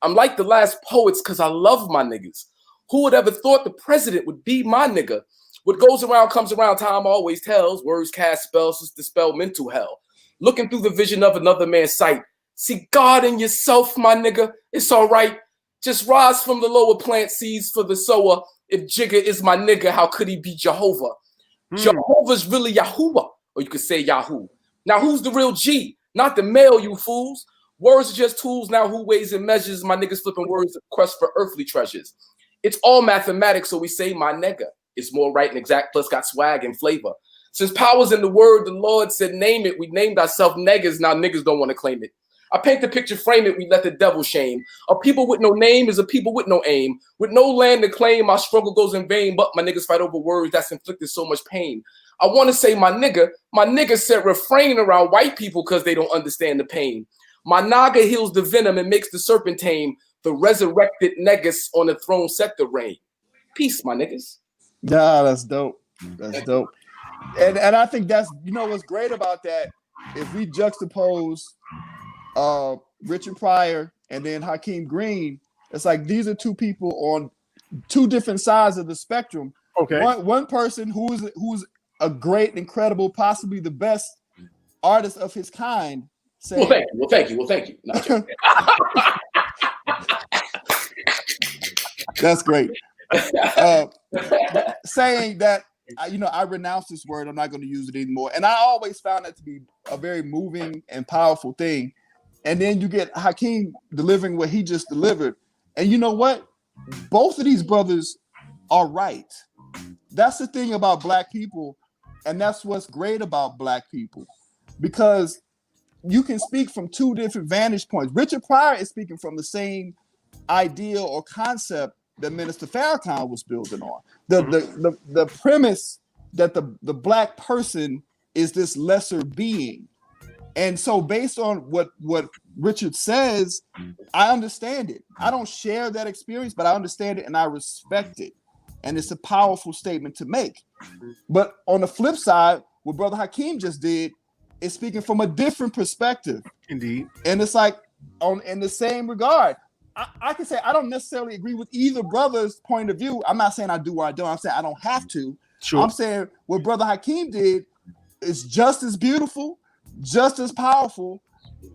I'm like the last poets because I love my niggas. Who would ever thought the president would be my nigga? What goes around comes around. Time always tells. Words cast spells to dispel mental hell. Looking through the vision of another man's sight. See God in yourself, my nigga. It's all right. Just rise from the lower plant seeds for the sower. If Jigga is my nigga, how could he be Jehovah? Jehovah's really Yahuwah, or you could say Yahoo. Now, who's the real G? Not the male, you fools. Words are just tools. Now, who weighs and measures? My niggas flipping words, quest for earthly treasures. It's all mathematics, so we say my nigga. It's more right and exact, plus got swag and flavor. Since power's in the word, the Lord said name it. We named ourselves niggas. Now niggas don't want to claim it. I paint the picture, frame it, we let the devil shame. A people with no name is a people with no aim. With no land to claim, our struggle goes in vain. But my niggas fight over words that's inflicted so much pain. I want to say my nigga said refrain around white people because they don't understand the pain. My naga heals the venom and makes the serpent tame. The resurrected negus on the throne set the reign. Peace, my niggas. Nah, that's dope. That's dope. And I think that's, you know, what's great about that, if we juxtapose Richard Pryor and then Hakim Green, it's like these are two people on two different sides of the spectrum. Okay. One person who's a great, incredible, possibly the best artist of his kind, saying, Well, thank you. Not joking. That's great. Saying that, I renounce this word. I'm not going to use it anymore. And I always found that to be a very moving and powerful thing. And then you get Hakim delivering what he just delivered. And you know what? Both of these brothers are right. That's the thing about Black people. And that's what's great about Black people. Because you can speak from two different vantage points. Richard Pryor is speaking from the same idea or concept that Minister Farrakhan was building on. The premise that the Black person is this lesser being. And so based on what Richard says, I understand it. I don't share that experience, but I understand it and I respect it. And it's a powerful statement to make. But on the flip side, what Brother Hakim just did is speaking from a different perspective. Indeed. And it's like, in the same regard, I can say I don't necessarily agree with either brother's point of view. I'm not saying I do or I don't. I'm saying I don't have to. Sure. I'm saying what Brother Hakim did is just as beautiful, just as powerful,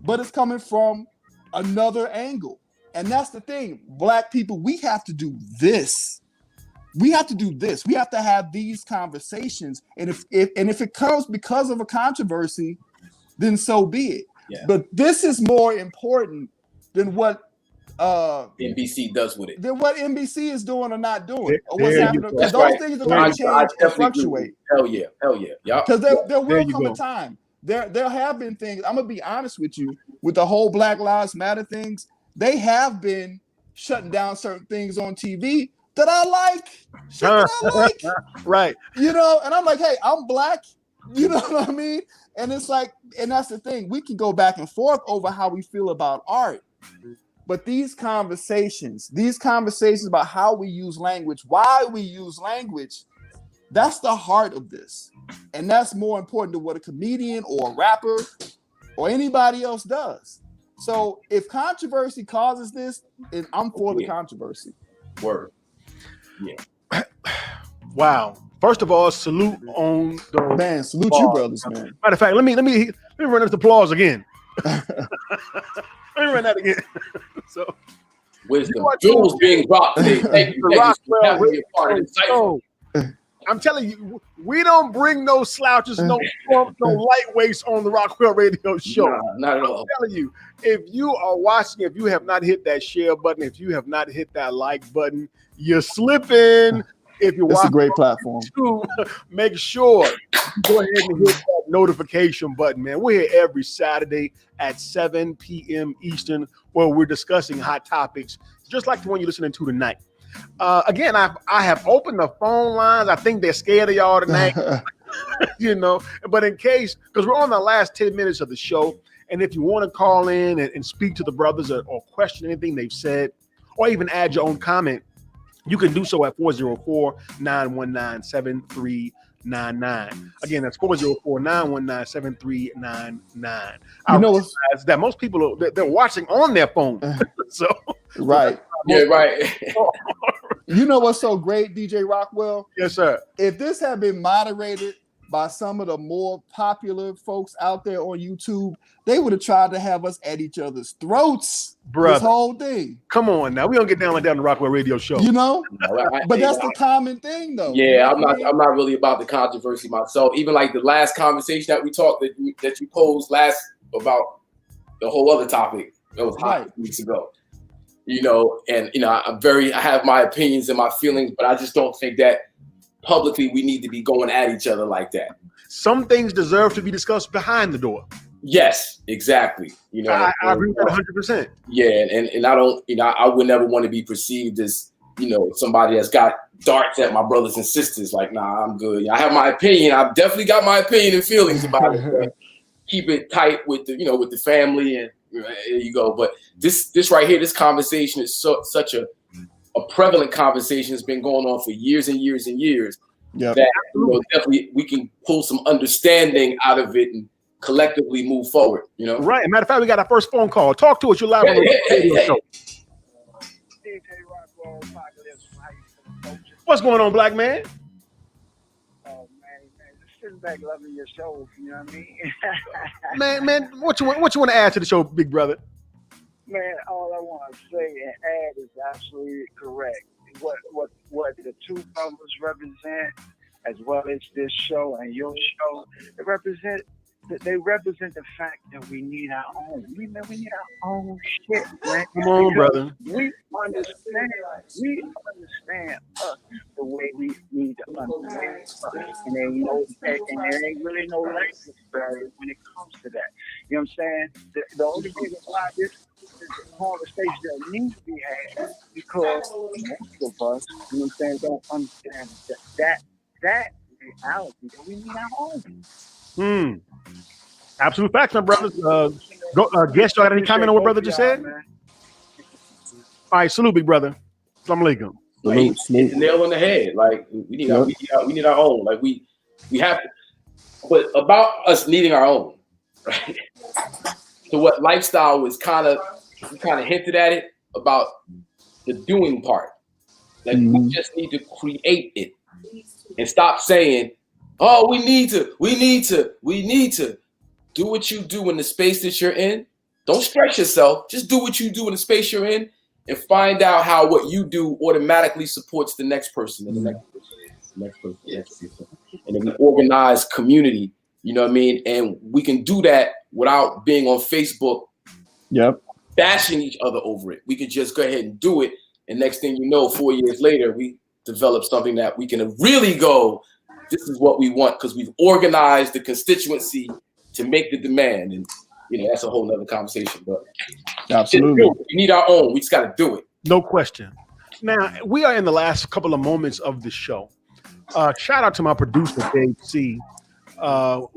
but it's coming from another angle. And that's the thing. Black people, we have to do this. We have to do this. We have to have these conversations. And if it comes because of a controversy, then so be it. Yeah. But this is more important than what NBC does with it. than what NBC is doing or not doing, or There what's you happening. go. Because That's those right. things are going to change and fluctuate. Hell yeah. Yeah. Because there will you come go. a time. There have been things. I'm gonna be honest with you. With the whole Black Lives Matter things, they have been shutting down certain things on TV that I like. Shit that I like. Right. And I'm like, hey, I'm Black. You know what I mean? And it's like, and that's the thing. We can go back and forth over how we feel about art. But these conversations about how we use language, why we use language, that's the heart of this. And that's more important than what a comedian or a rapper or anybody else does. So if controversy causes this, then I'm for the controversy. Word. Yeah. Wow. First of all, salute on the Man, salute you brothers, man. Matter of fact, let me run this applause again. Let me run that again. So Wisdom. Jewels being dropped today. Thank you. Thank you for having me a part of this cycle. I'm telling you, we don't bring no slouches, no lightweights on the Rockwell Radio Show. Nah, not at all. I'm telling you, if you are watching, if you have not hit that share button, if you have not hit that like button, you're slipping. If you're It's watching a great platform. make sure you go ahead and hit that notification button, man. We're here every Saturday at 7 p.m. Eastern, where we're discussing hot topics, just like the one you're listening to tonight. Again, I have opened the phone lines. I think they're scared of y'all tonight, but in case, because we're on the last 10 minutes of the show, and if you want to call in and speak to the brothers or question anything they've said, or even add your own comment, you can do so at 404-919-7399. Again, that's 404-919-7399. I realize that most people they're watching on their phone. Right. Yeah, right. You know what's so great, DJ Rockwell? Yes, sir. If this had been moderated by some of the more popular folks out there on YouTube, they would have tried to have us at each other's throats. Brother. This whole thing. Come on now. We don't get down like that on the Rockwell Radio Show. But that's the common thing, though. Yeah, I'm not really about the controversy myself. Even like the last conversation that we talked that you posed last about the whole other topic that was hot 2 weeks ago. I have my opinions and my feelings, but I just don't think that publicly we need to be going at each other like that. Some things deserve to be discussed behind the door. Yes, exactly. I agree with that 100%. Yeah, and I don't, I would never want to be perceived as, somebody that's got darts at my brothers and sisters. Like, nah, I'm good. I have my opinion. I've definitely got my opinion and feelings about it. But keep it tight with the, with the family, and there you go. But this right here, this conversation is such a prevalent conversation. Has been going on for years and years and years. Yeah, that definitely we can pull some understanding out of it and collectively move forward. Right. Matter of fact, we got our first phone call. Talk to us. You're live on the radio show. What's going on, black man? Oh man, this is back loving your show. You know what I mean? Man, what you want to add to the show, big brother? Man, all I want to say and add is absolutely correct. What the two brothers represent, as well as this show and your show, they represent the fact that we need our own. We need our own shit, man. Come on, brother. We understand us the way we need to understand us. And there ain't really no language barrier when it comes to that. You know what I'm saying? The only reason why this is a conversation that needs to be had because most of us, you know what I'm saying, don't understand that reality that we need our own. Absolute facts, my brothers. Guess y'all got any comment on what brother just said? Man. All right, salute, big brother. Assalamu alaikum. Hit the nail on the head. Like we need our own. Like we have to. But about us needing our own, right? So what lifestyle was kind of hinted at it about the doing part. Like we just need to create it and stop saying, "Oh, we need to." Do what you do in the space that you're in. Don't stress yourself. Just do what you do in the space you're in and find out how what you do automatically supports the next person and the next person. And then we organize community, you know what I mean? And we can do that without being on Facebook bashing each other over it. We could just go ahead and do it. And next thing you know, 4 years later, we develop something that we can really go, this is what we want because we've organized the constituency to make the demand, and that's a whole nother conversation. But absolutely, we need our own. We just got to do it. No question. Now we are in the last couple of moments of the show. Shout out to my producer Dave C,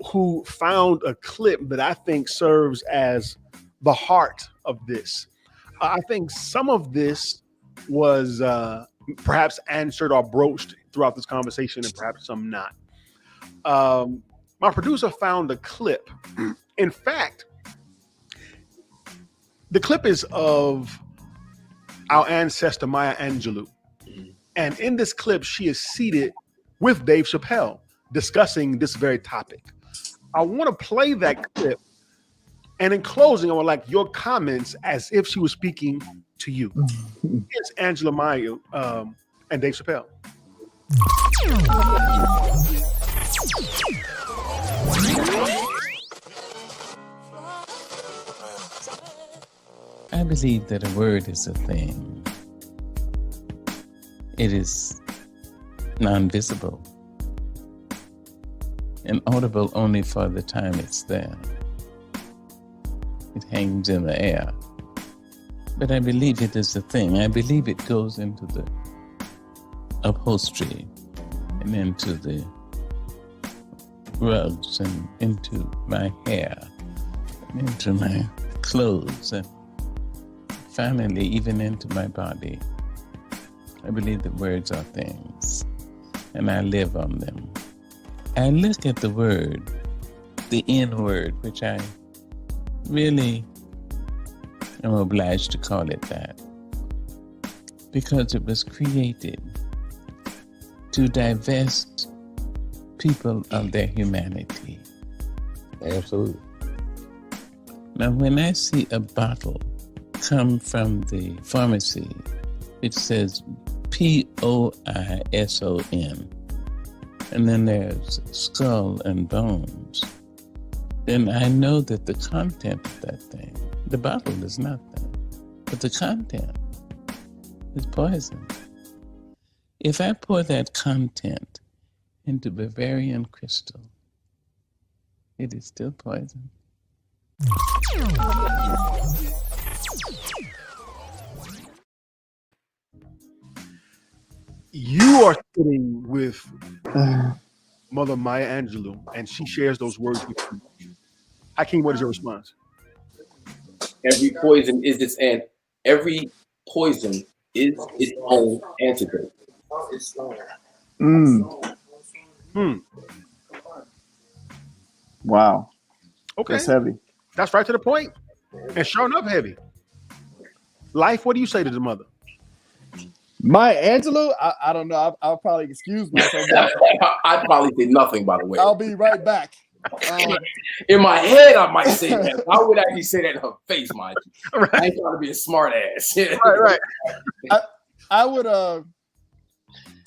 who found a clip that I think serves as the heart of this. I think some of this was perhaps answered or broached throughout this conversation, and perhaps some not. My producer found a clip. In fact, the clip is of our ancestor Maya Angelou. And in this clip, she is seated with Dave Chappelle discussing this very topic. I want to play that clip. And in closing, I would like your comments as if she was speaking to you. Here's Angela Maya and Dave Chappelle. I believe that a word is a thing. It is non-visible and audible only for the time it's there. It hangs in the air. But I believe it is a thing. I believe it goes into the upholstery and into the rugs and into my hair and into my clothes and finally even into my body. I believe that words are things and I live on them. I look at the word, the N word, which I really am obliged to call it that, because it was created to divest people of their humanity. Absolutely. Now, when I see a bottle come from the pharmacy, it says POISON, and then there's skull and bones, then I know that the content of that thing, the bottle is not that, but the content is poison. If I pour that content into Bavarian crystal, it is still poison. You are sitting with Mother Maya Angelou, and she shares those words with you. Hakim, what is your response? Every poison is its every poison is its own antidote. Wow. Okay. That's heavy. That's right to the point. And sure enough, heavy. Life, what do you say to the mother? Maya Angelou, I don't know. I'll probably excuse myself. I'd probably say nothing, by the way. I'll be right back. In my head, I might say that. I would actually say that in her face, mind you. Right. I ain't trying to be a smart ass. Right. I would. I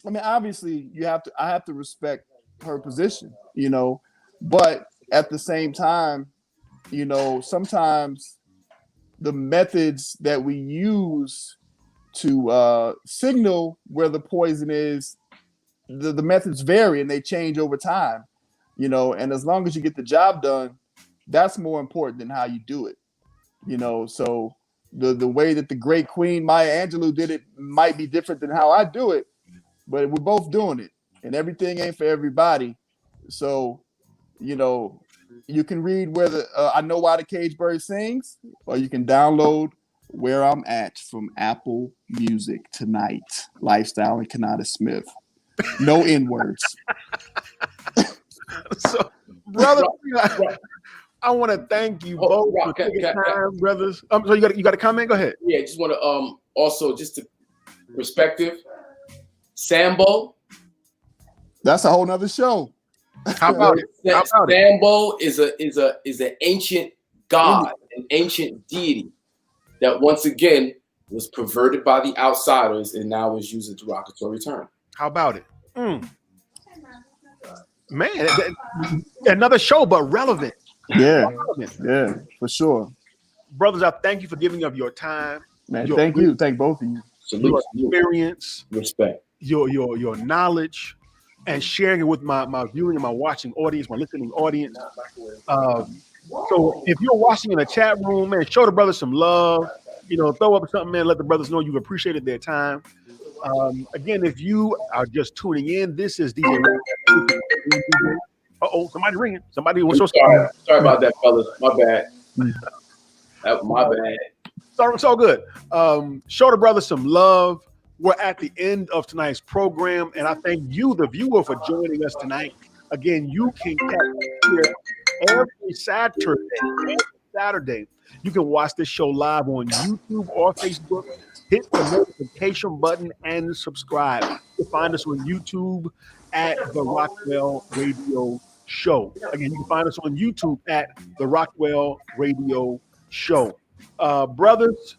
mean, obviously, I have to respect her position, you know, but at the same time, you know, sometimes the methods that we use to signal where the poison is, the methods vary and they change over time, you know, and as long as you get the job done, that's more important than how you do it, you know. So the way that the great Queen Maya Angelou did it might be different than how I do it, but we're both doing it, and everything ain't for everybody. So, you know, you can read where I Know Why the Cage Bird Sings, or you can download Where I'm At from Apple Music tonight. Lifestyle and Kanata Smith. No N-words. So, brother, I want to thank you both for taking time, brothers. So you got a comment? Go ahead. Yeah, just want to also just to perspective. Sambo. That's a whole nother show. How about it? Sambo is an ancient god, an ancient deity that once again was perverted by the outsiders and now is used as a derogatory term. How about it? Man, another show, but relevant. Yeah, yeah, for sure. Brothers, I thank you for giving up your time. Man, thank you. Thank both of you. Your experience, respect, your knowledge, and sharing it with my viewing and my watching audience, my listening audience. So if you're watching in a chat room, man, show the brothers some love. You know, throw up something, man. Let the brothers know you've appreciated their time. Again, if you are just tuning in, this is DJ. Somebody ringing. Somebody was so sorry. Sorry about that, fellas. My bad. My bad. Sorry, it's all good. Show the brothers some love. We're at the end of tonight's program, and I thank you, the viewer, for joining us tonight. Again, you can catch here every Saturday. You can watch this show live on YouTube or Facebook. Hit the notification button and subscribe. You can find us on YouTube at The Rockwell Radio Show. Again, you can find us on YouTube at The Rockwell Radio Show. Brothers,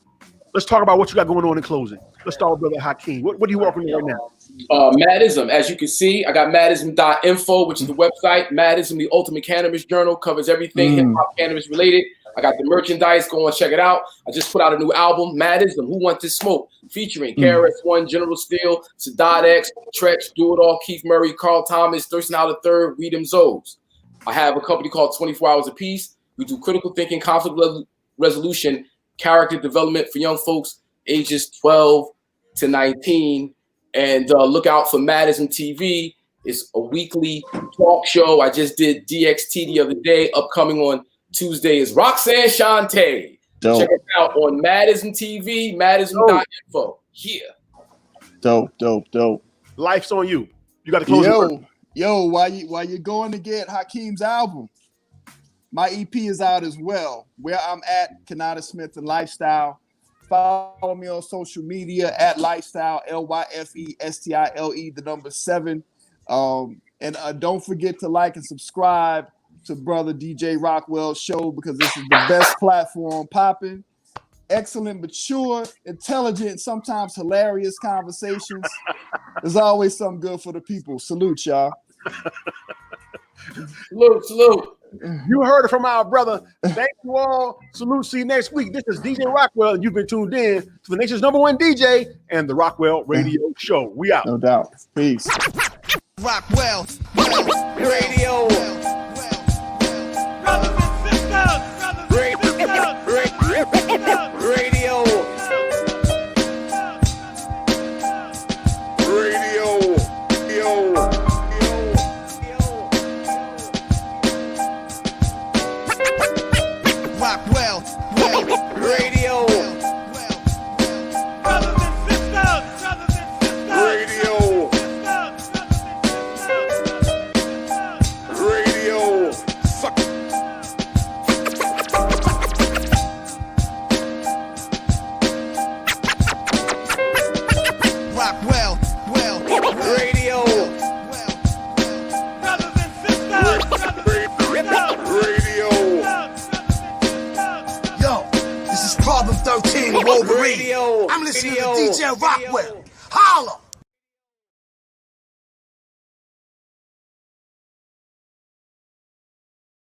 let's talk about what you got going on in closing. Let's start with Brother Hakim. What are you working on right now? Madism. As you can see, I got madism.info, which is the website. Madism, the Ultimate Cannabis Journal, covers everything hip-hop cannabis related. I got the merchandise. Go and check it out. I just put out a new album, Madism, Who Want This Smoke, featuring KRS-One, General Steele, Sadat X, Tretch, Do It All, Keith Murray, Carl Thomas, Thurston Howell III, Read 'em Zoes. I have a company called 24 Hours of Peace. We do critical thinking, conflict resolution, character development for young folks ages 12 to 19. And look out for Madism TV. It's a weekly talk show. I just did DXT the other day. Upcoming on Tuesday is Roxanne Shante. Dope. Check it out on Madism TV, madism.info. Yeah. Dope. Life's on you. You got to close. Yo, while you're going to get Hakim's album, my EP is out as well. Where I'm At, Kanata Smith and Lifestyle. Follow me on social media at Lifestyle, LYFESTILE, 7. And don't forget to like and subscribe to Brother DJ Rockwell's show, because this is the best platform popping. Excellent, mature, intelligent, sometimes hilarious conversations. There's always something good for the people. Salute, y'all. Salute. You heard it from our brother. Thank you all. Salute. See you next week. This is DJ Rockwell, and you've been tuned in to the nation's #1 DJ and the Rockwell Radio Show. We out. No doubt. Peace. Rockwell Radio. Radio. Wolverine. I'm listening to DJ Rockwell. Holla!